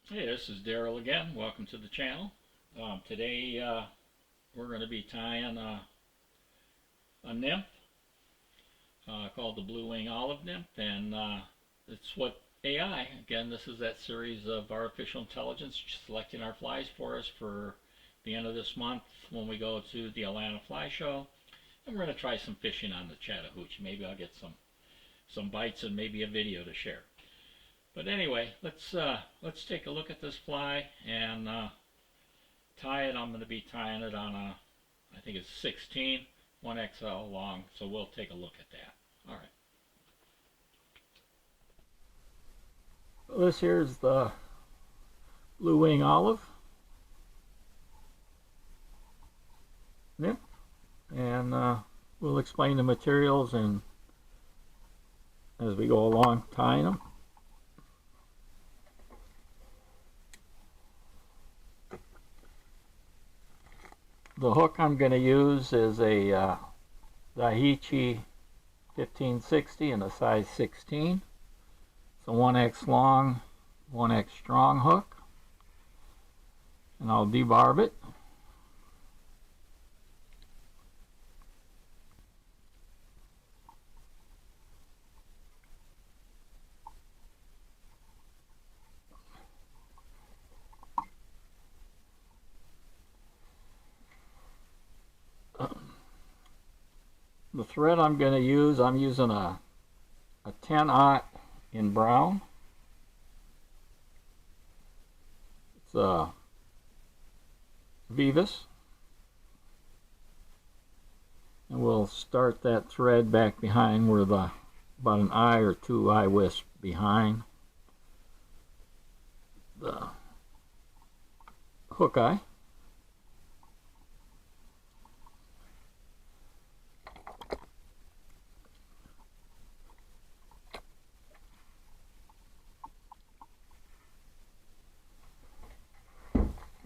Hey, this is Daryl again. Welcome to the channel. Today we're going to be tying a nymph called the blue wing olive nymph, and it's what AI. Again, this is that series of artificial intelligence selecting our flies for us for the end of this month when we go to the Atlanta Fly Show, and we're going to try some fishing on the Chattahoochee. Maybe I'll get some bites and maybe a video to share. But anyway, let's take a look at this fly and tie it. I'm going to be tying it on I think it's 16, 1XL long. So we'll take a look at that. All right. So this here's the blue wing olive nymph, and we'll explain the materials and as we go along tying them. The hook I'm going to use is a Daiichi 1560 in a size 16. It's a 1X long, 1X strong hook. And I'll debarb it. The thread I'm going to use, I'm using a 10-aught in brown. It's a Vivus. And we'll start that thread back behind where about an eye or two eye wisps behind the hook eye.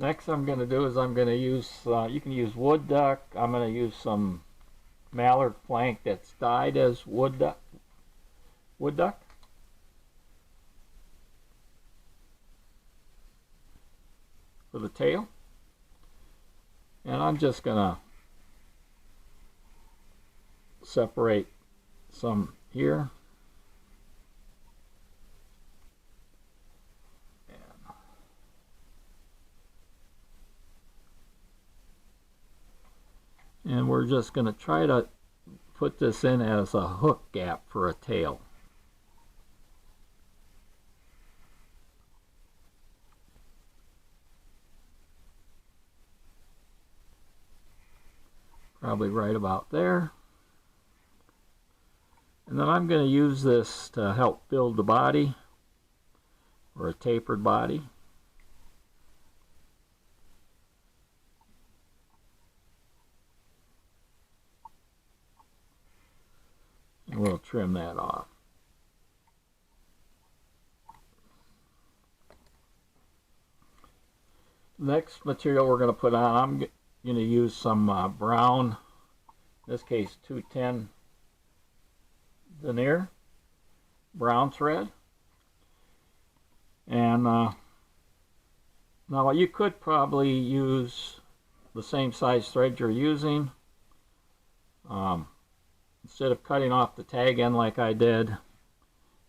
Next I'm going to do is I'm going to use, you can use wood duck. I'm going to use some Mallard flank that's dyed as wood duck. For the tail. And I'm just going to separate some here. And we're just going to try to put this in as a hook gap for a tail. Probably right about there. And then I'm going to use this to help build the body, or a tapered body. And we'll trim that off. Next material we're going to put on, I'm going to use some brown, in this case 210 denier, brown thread. And now you could probably use the same size thread you're using. Instead of cutting off the tag end like I did,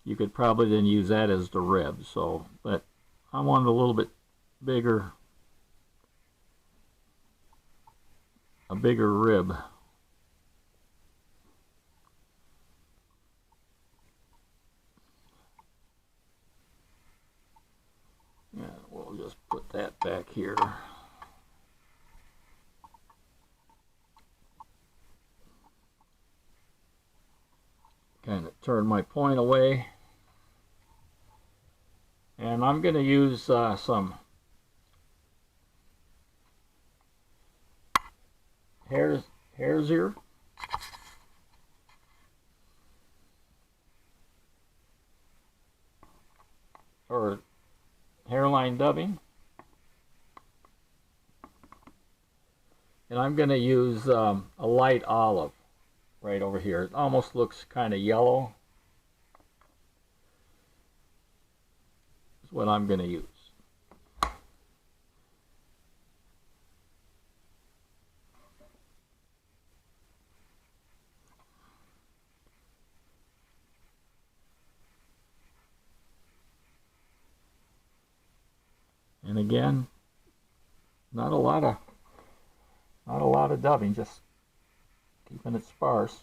you could probably then use that as the rib. So, but I wanted a little bit bigger, a bigger rib. Yeah, we'll just put that back here. Kind of turn my point away, and I'm going to use some hare's ear, or hairline dubbing, and I'm going to use a light olive right over here. It almost looks kind of yellow. Is what I'm going to use. again, not a lot of dubbing, just keeping it sparse.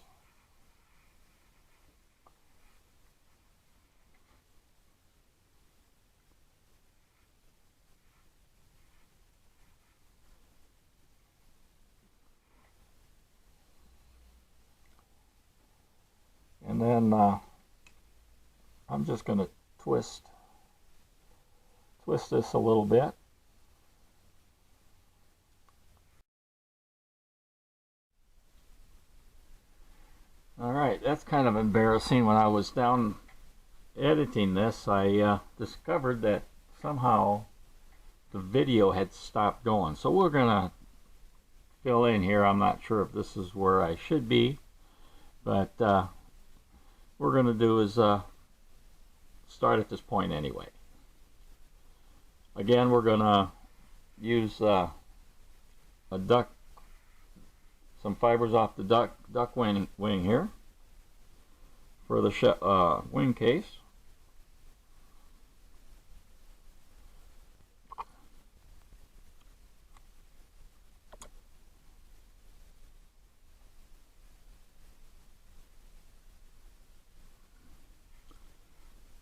And then I'm just going to twist this a little bit. Alright, that's kind of embarrassing. When I was down editing this, I discovered that somehow the video had stopped going. So we're going to fill in here. I'm not sure if this is where I should be, but what we're going to do is start at this point anyway. Again, we're going to use a duck, some fibers off the duck wing here for the wing case.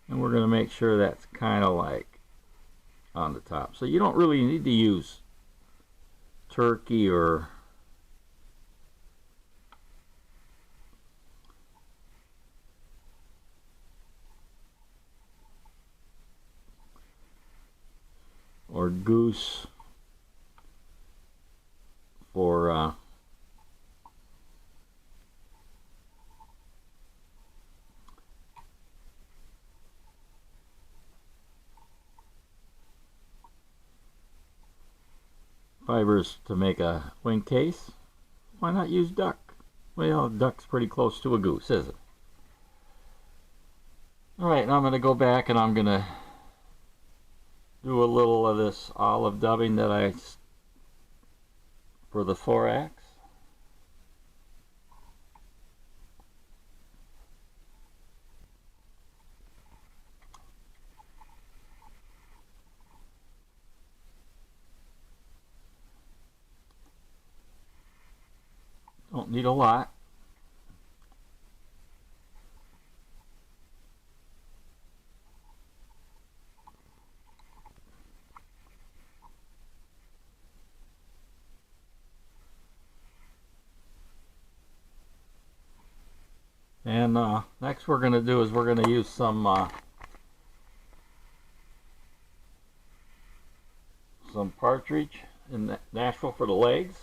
And we're going to make sure that's kind of like on the top. So you don't really need to use turkey or goose for fibers to make a wing case. Why not use duck? Well, duck's pretty close to a goose, isn't it? Alright, now I'm going to go back and I'm going to do a little of this olive dubbing that for the thorax. Don't need a lot. And next we're going to do is we're going to use some Partridge in Nashville for the legs.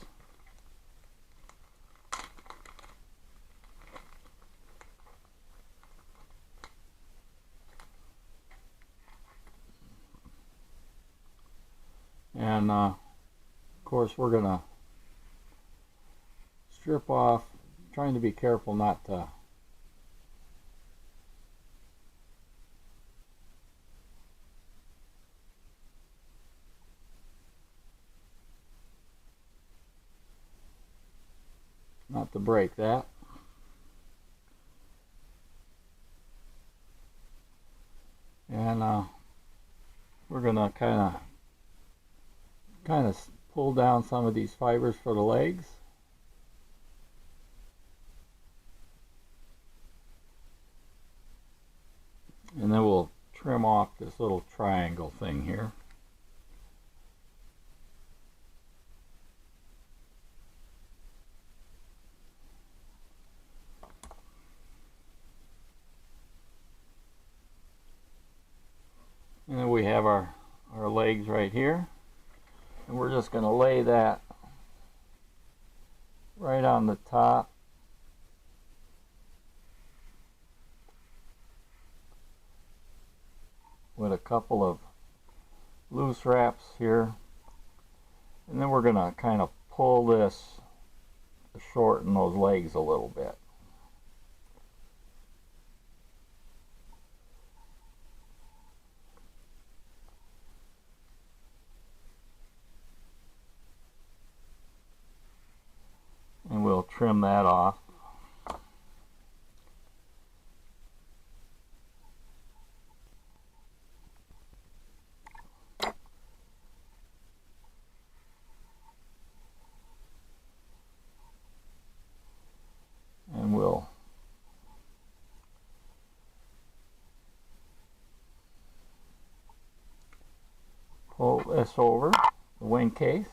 And of course we're going to strip off, trying to be careful not to break that. And we're going to kind of pull down some of these fibers for the legs. And then we'll trim off this little triangle thing here. And then we have our legs right here. And we're just going to lay that right on the top. With a couple of loose wraps here. And then we're going to kind of pull this to shorten those legs a little bit. And we'll trim that off. this over the wing case.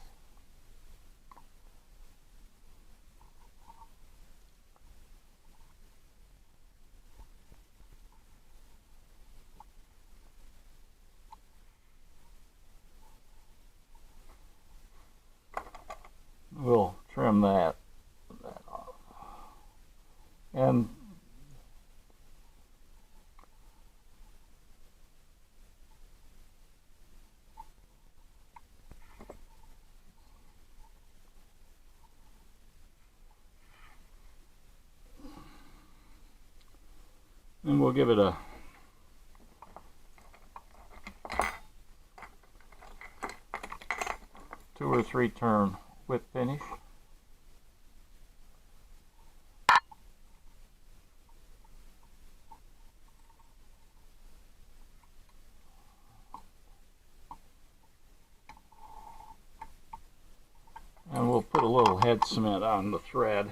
We'll trim that off. And we'll give it a two or three turn whip finish. And we'll put a little head cement on the thread.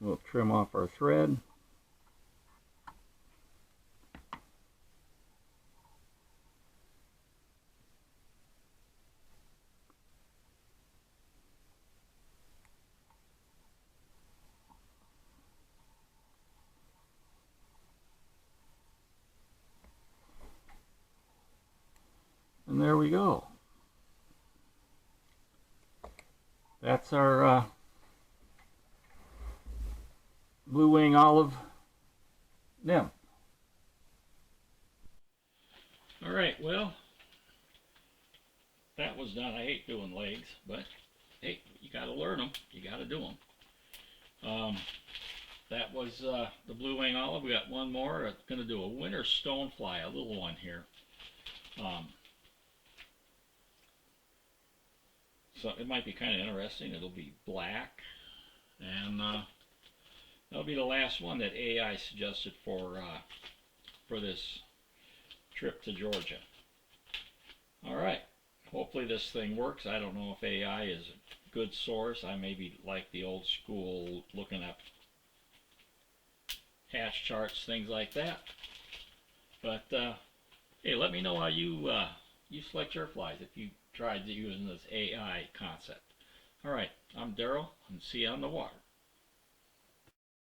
We'll trim off our thread. And there we go. That's our blue wing olive nymph. Alright, well, that was done. I hate doing legs, but hey, you gotta learn them. You gotta do them. That was the blue wing olive. We got one more. I'm gonna do a winter stonefly, a little one here. So it might be kind of interesting. It'll be black, and that'll be the last one that AI suggested for this trip to Georgia. All right. Hopefully this thing works. I don't know if AI is a good source. I maybe like the old school looking at hatch charts, things like that. But hey, let me know how you select your flies if you tried using this AI concept. All right, I'm Daryl, and see you on the water.